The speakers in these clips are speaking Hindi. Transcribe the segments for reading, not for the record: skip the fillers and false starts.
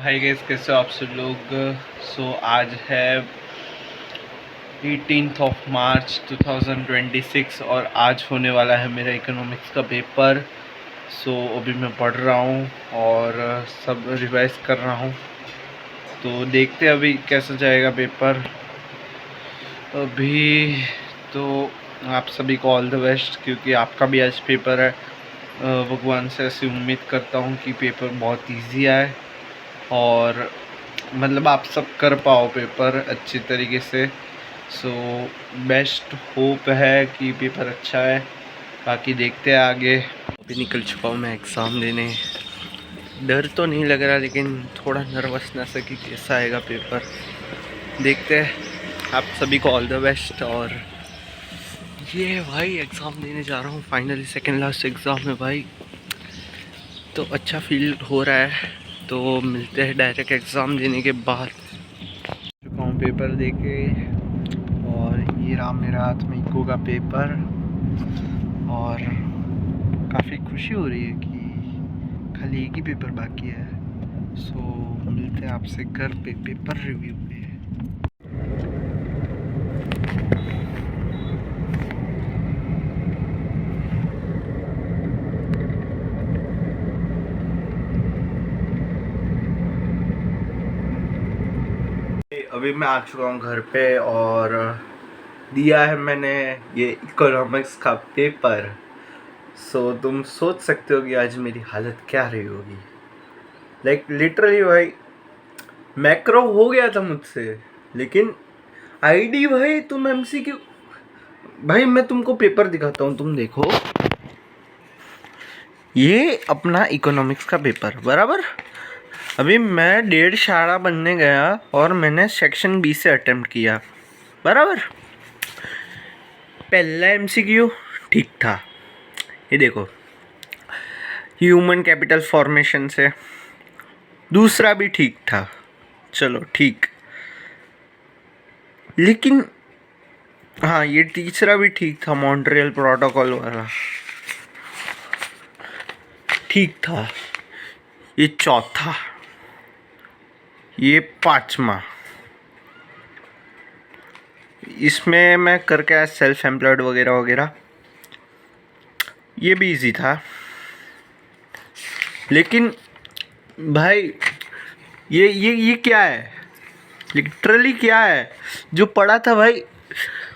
हाय गाइस, कैसे हो आप सब लोग। आज है 18th ऑफ मार्च 2026 और आज होने वाला है मेरा इकोनॉमिक्स का पेपर। अभी मैं पढ़ रहा हूँ और सब रिवाइज कर रहा हूँ। तो देखते हैं अभी कैसा जाएगा पेपर। अभी तो आप सभी को ऑल द बेस्ट, क्योंकि आपका भी आज पेपर है। भगवान से ऐसी उम्मीद करता हूँ कि पेपर बहुत इजी आए और मतलब आप सब कर पाओ पेपर अच्छी तरीके से। बेस्ट होप है कि पेपर अच्छा है, बाकी देखते हैं आगे। अभी निकल चुका हूँ मैं एग्ज़ाम देने। डर तो नहीं लग रहा, लेकिन थोड़ा नर्वसनेस है कि कैसा आएगा पेपर। देखते हैं। आप सभी को ऑल द बेस्ट। और ये भाई एग्ज़ाम देने जा रहा हूँ, फाइनली सेकेंड लास्ट एग्ज़ाम है भाई। तो अच्छा फील हो रहा है। तो मिलते हैं डायरेक्ट एग्ज़ाम देने के बाद। चुका हूँ पेपर देके और ये रहा मेरा हाथ में इको का पेपर। और काफ़ी खुशी हो रही है कि खाली एक ही पेपर बाकी है। मिलते हैं आपसे घर पे पेपर रिव्यू पे। अभी मैं आ चुका हूँ घर पे और दिया है मैंने ये इकोनॉमिक्स का पेपर। तुम सोच सकते हो कि आज मेरी हालत क्या रही होगी। लिटरली भाई मैक्रो हो गया था मुझसे, लेकिन आईडी भाई तुम एमसीक्यू। भाई मैं तुमको पेपर दिखाता हूँ, तुम देखो। ये अपना इकोनॉमिक्स का पेपर बराबर। अभी मैं 1.5 शाड़ा बनने गया और मैंने सेक्शन बी से अटेम्प्ट किया बराबर। पहला एमसीक्यू ठीक था, ये देखो, ह्यूमन कैपिटल फॉर्मेशन से। दूसरा भी ठीक था, चलो ठीक। लेकिन हाँ, ये तीसरा भी ठीक था, मॉन्ट्रियल प्रोटोकॉल वाला ठीक था। ये चौथा, ये पांचवा। इसमें मैं करके आया सेल्फ एम्प्लॉयड वगैरह वगैरह, ये भी इजी था। लेकिन भाई ये क्या है, लिटरली क्या है जो पढ़ा था भाई,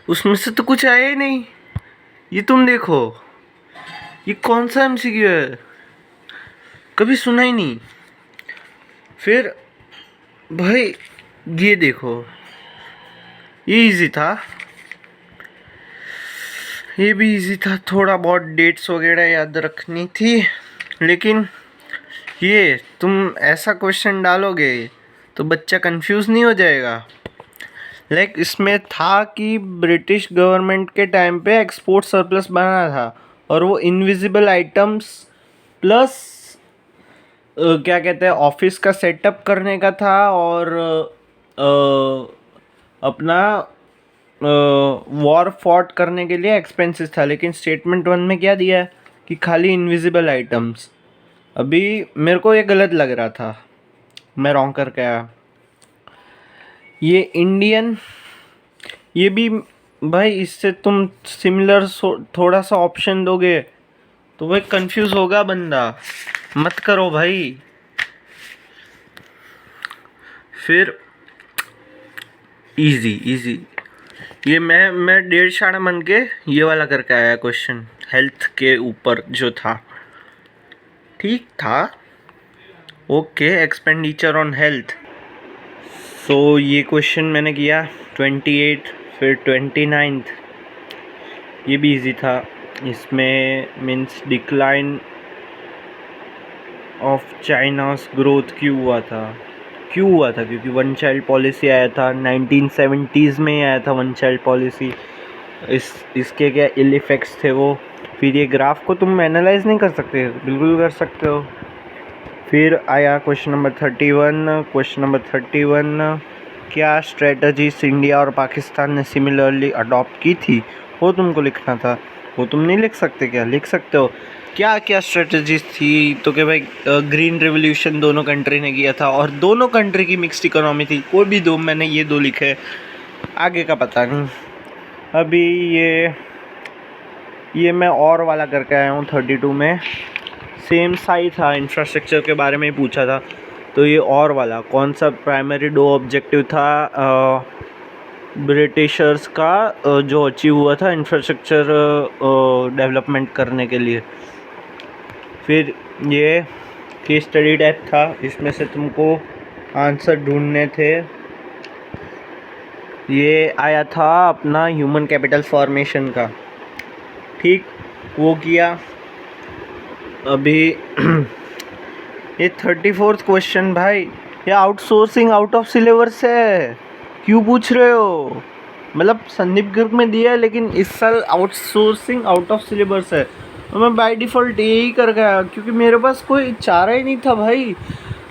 उसमें से तो कुछ आया ही नहीं। ये तुम देखो, ये कौन सा एमसीक्यू है, कभी सुना ही नहीं। फिर भाई ये देखो, ये इजी था, ये भी इजी था। थोड़ा बहुत डेट्स वगैरह याद रखनी थी, लेकिन ये तुम ऐसा क्वेश्चन डालोगे तो बच्चा कंफ्यूज नहीं हो जाएगा। इसमें था कि ब्रिटिश गवर्नमेंट के टाइम पे एक्सपोर्ट सरप्लस बना था और वो इनविजिबल आइटम्स प्लस क्या कहते हैं ऑफिस का सेटअप करने का था और अपना वॉर फॉट करने के लिए एक्सपेंसेस था। लेकिन स्टेटमेंट 1 में क्या दिया है कि खाली इनविजिबल आइटम्स। अभी मेरे को ये गलत लग रहा था, मैं रॉन्ग करके आया। ये इंडियन, ये भी भाई इससे तुम सिमिलर थोड़ा सा ऑप्शन दोगे तो भाई कंफ्यूज होगा बंदा, मत करो भाई। फिर इजी इजी, ये मैं 1.5 शाड़ा मन के ये वाला करके आया क्वेश्चन, हेल्थ के ऊपर जो था ठीक था। Okay, expenditure on health. ये क्वेश्चन मैंने किया 28, फिर 29th, ये भी इजी था। इसमें means decline of China's growth क्यों हुआ था, क्योंकि वन चाइल्ड पॉलिसी आया था 1970s में ही आया था वन चाइल्ड पॉलिसी। इसके क्या इल इफेक्ट्स थे वो। फिर ये ग्राफ को तुम एनालाइज नहीं कर सकते, बिल्कुल कर सकते हो। फिर आया क्वेश्चन नंबर 31। क्या स्ट्रेटजीज इंडिया और पाकिस्तान ने सिमिलरली अडॉप्ट की थी, वो तुमको लिखना था। वो तुम नहीं लिख सकते क्या, लिख सकते हो। क्या क्या स्ट्रेटजीज थी, तो कि भाई ग्रीन रेवोल्यूशन दोनों कंट्री ने किया था और दोनों कंट्री की मिक्स्ड इकोनॉमी थी, कोई भी दो, मैंने ये दो लिखे, आगे का पता नहीं। अभी ये मैं और वाला करके आया हूँ 32 में, सेम सा ही था, इंफ्रास्ट्रक्चर के बारे में ही पूछा था। तो ये और वाला कौन सा प्राइमरी दो ऑब्जेक्टिव था ब्रिटिशर्स का जो अचीव हुआ था इंफ्रास्ट्रक्चर डेवलपमेंट करने के लिए। फिर ये केस स्टडी टाइप था, इसमें से तुमको आंसर ढूंढने थे। ये आया था अपना ह्यूमन कैपिटल फॉर्मेशन का, ठीक, वो किया। अभी ये 34th क्वेश्चन भाई, ये आउटसोर्सिंग आउट ऑफ सिलेबस है, क्यों पूछ रहे हो? मतलब संदीप ग्रुप में दिया है लेकिन इस साल आउटसोर्सिंग आउट ऑफ सिलेबस है, तो मैं बाय डिफ़ॉल्ट यही कर गया क्योंकि मेरे पास कोई चारा ही नहीं था भाई।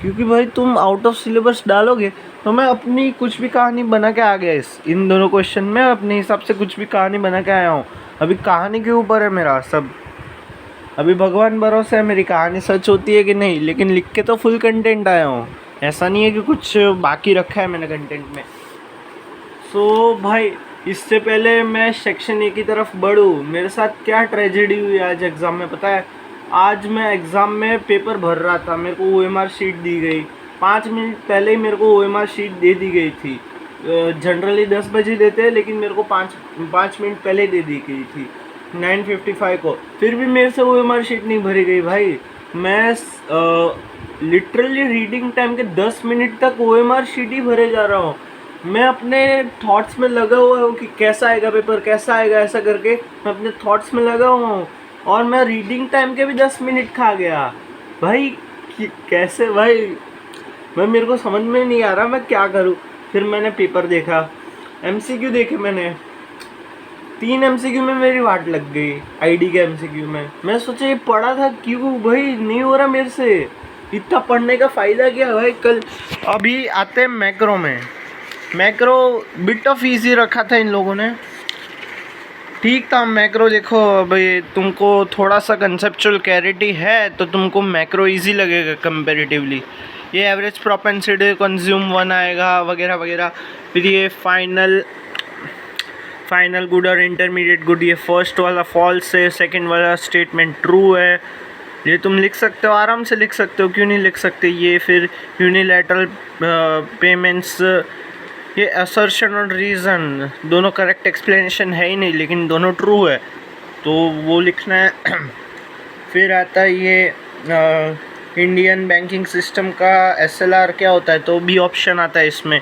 क्योंकि भाई तुम आउट ऑफ सिलेबस डालोगे तो मैं अपनी कुछ भी कहानी बना के आ गया इन दोनों क्वेश्चन में, अपने हिसाब से कुछ भी कहानी बना के आया हूँ। अभी कहानी के ऊपर है मेरा सब, अभी भगवान भरोसे है मेरी कहानी सच होती है कि नहीं, लेकिन लिख के तो फुल कंटेंट आया हूँ, ऐसा नहीं है कि कुछ बाकी रखा है मैंने कंटेंट में। सो भाई इससे पहले मैं सेक्शन ए की तरफ बढ़ूँ, मेरे साथ क्या ट्रेजेडी हुई आज एग्ज़ाम में पता है? आज मैं एग्ज़ाम में पेपर भर रहा था, मेरे को OMR शीट दी गई, 5 मिनट पहले ही मेरे को OMR शीट दे दी गई थी। जनरली 10 बजे देते हैं लेकिन मेरे को 5 मिनट पहले दे दी गई थी 9:55 को। फिर भी मेरे से OMR शीट नहीं भरी गई भाई। मैं लिटरली रीडिंग टाइम के 10 मिनट तक OMR शीट ही भरे जा रहा हूँ। मैं अपने थॉट्स में लगा हुआ हूँ कि कैसा आएगा पेपर, कैसा आएगा, ऐसा करके मैं अपने थॉट्स में लगा हुआ हूँ और मैं रीडिंग टाइम के भी 10 मिनट खा गया भाई। कैसे भाई, मेरे को समझ में नहीं आ रहा मैं क्या करूँ। फिर मैंने पेपर देखा, MCQ देखे मैंने, 3 MCQ में मेरी वाट लग गई। ID के MCQ में मैं सोचा ये पढ़ा था क्यों भाई, नहीं हो रहा मेरे से, इतना पढ़ने का फ़ायदा क्या भाई। कल अभी आते हैं मैक्रो में, मैक्रो बिट ऑफ ईजी रखा था इन लोगों ने, ठीक था। मैक्रो देखो भाई, तुमको थोड़ा सा कंसेप्चुअल क्लैरिटी है तो तुमको मैक्रो इजी लगेगा कंपैरेटिवली। ये एवरेज प्रोपेंसिटी कंज्यूम 1 आएगा वगैरह वगैरह। फिर ये फाइनल गुड और इंटरमीडिएट गुड, ये फर्स्ट वाला फॉल्स है, सेकंड वाला स्टेटमेंट ट्रू है। ये तुम लिख सकते हो, आराम से लिख सकते हो, क्यों नहीं लिख सकते। ये फिर यूनिलैटरल पेमेंट्स, ये असर्शन और रीज़न दोनों करेक्ट एक्सप्लेनेशन है ही नहीं लेकिन दोनों ट्रू है तो वो लिखना है। फिर आता है ये इंडियन बैंकिंग सिस्टम का SLR क्या होता है, तो भी ऑप्शन आता है इसमें,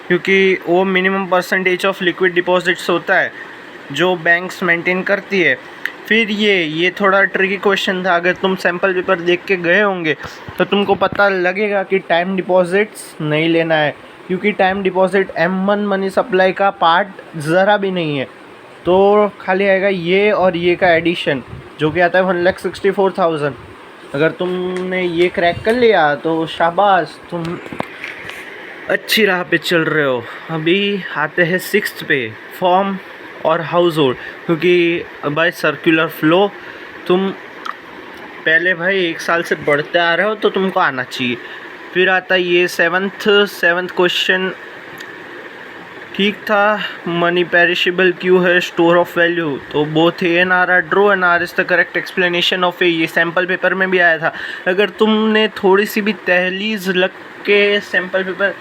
क्योंकि वो minimum percentage of liquid deposits होता है जो बैंक्स मेंटेन करती है। फिर ये थोड़ा ट्रिकी क्वेश्चन था, अगर तुम सैम्पल पेपर देख के गए होंगे तो तुमको पता लगेगा कि टाइम डिपॉजिट्स नहीं लेना है, क्योंकि time deposit M1 money supply का पार्ट ज़रा भी नहीं है। तो खाली आएगा ये और ये का एडिशन जो कि आता है 1,64,000। अगर तुमने ये क्रैक कर लिया तो शाबाश, तुम अच्छी राह पे चल रहे हो। अभी आते हैं 6th पे, फॉर्म और हाउस होल्ड, क्योंकि बाय सर्कुलर फ्लो तुम पहले भाई 1 साल से पढ़ते आ रहे हो तो तुमको आना चाहिए। फिर आता ये 7th क्वेश्चन, ठीक था। मनी पेरिशेबल क्यों है, स्टोर ऑफ वैल्यू, तो both A and R R true and R is the correct explanation of A. ये सैम्पल पेपर में भी आया था। अगर तुमने थोड़ी सी भी तहलीज़ लग के सैम्पल पेपर,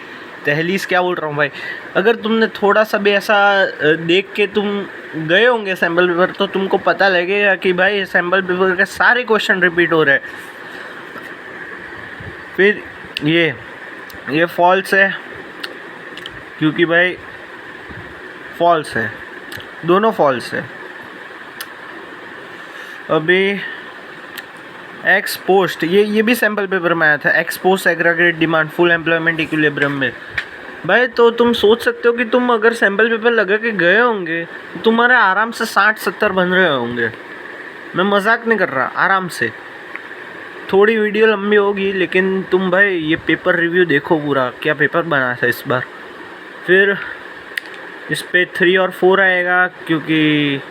तहलीज़ क्या बोल रहा हूँ भाई, अगर तुमने थोड़ा सा भी ऐसा देख के तुम गए होंगे सैम्पल पेपर तो तुमको पता लगेगा कि भाई सैम्पल पेपर के सारे क्वेश्चन रिपीट हो रहे हैं। फिर ये फॉल्स है, क्योंकि भाई फॉल्स है, दोनों फॉल्स है। अभी एक्स पोस्ट, ये भी सैम्पल पेपर में आया था। X post aggregate demand full employment equilibrium में। भाई तो तुम सोच सकते हो कि तुम अगर सैम्पल पेपर लगा के गए होंगे तो तुम्हारे आराम से 60-70 बन रहे होंगे। मैं मजाक नहीं कर रहा, आराम से। थोड़ी वीडियो लंबी होगी लेकिन तुम भाई ये पेपर रिव्यू देखो पूरा, क्या पेपर बना था इस बार। फिर इस पे 3 और 4 आएगा, क्योंकि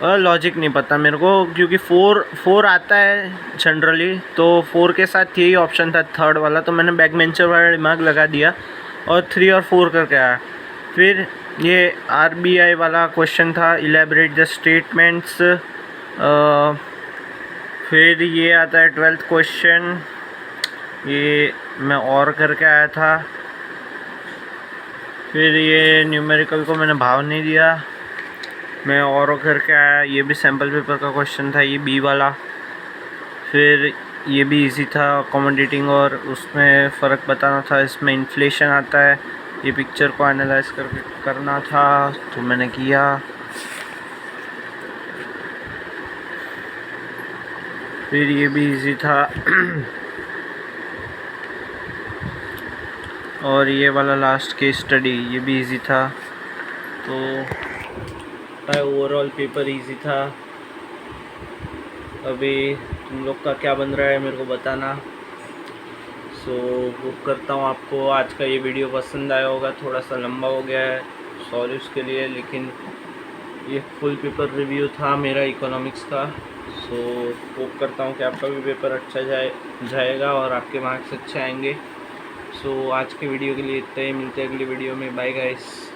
लॉजिक नहीं पता मेरे को, क्योंकि 4 आता है जनरली, तो 4 के साथ यही ऑप्शन था थर्ड वाला, तो मैंने बैक बेंचर वाला दिमाग लगा दिया और 3 और 4 करके आया। फिर ये RBI वाला क्वेश्चन था, इलेबरेट द स्टेटमेंट्स। फिर ये आता है 12th क्वेश्चन, ये मैं और करके आया था। फिर ये न्यूमेरिकल को मैंने भाव नहीं दिया, मैं और करके आया। ये भी सैम्पल पेपर का क्वेश्चन था, ये B वाला। फिर ये भी इजी था, अकोमोडेटिंग और उसमें फ़र्क बताना था। इसमें इन्फ्लेशन आता है, ये पिक्चर को एनालाइज करना था, तो मैंने किया। फिर ये भी इजी था और ये वाला लास्ट केस स्टडी, ये भी इजी था। तो ओवरऑल पेपर इजी था। अभी तुम लोग का क्या बन रहा है मेरे को बताना। सो होप करता हूँ आपको आज का ये वीडियो पसंद आया होगा। थोड़ा सा लंबा हो गया है, सॉरी उसके लिए, लेकिन ये फुल पेपर रिव्यू था मेरा इकोनॉमिक्स का। सो होप करता हूँ कि आपका भी पेपर अच्छा जाएगा और आपके मार्क्स अच्छे आएंगे। सो आज के वीडियो के लिए इतना ही, मिलते हैं अगली वीडियो में। Bye guys.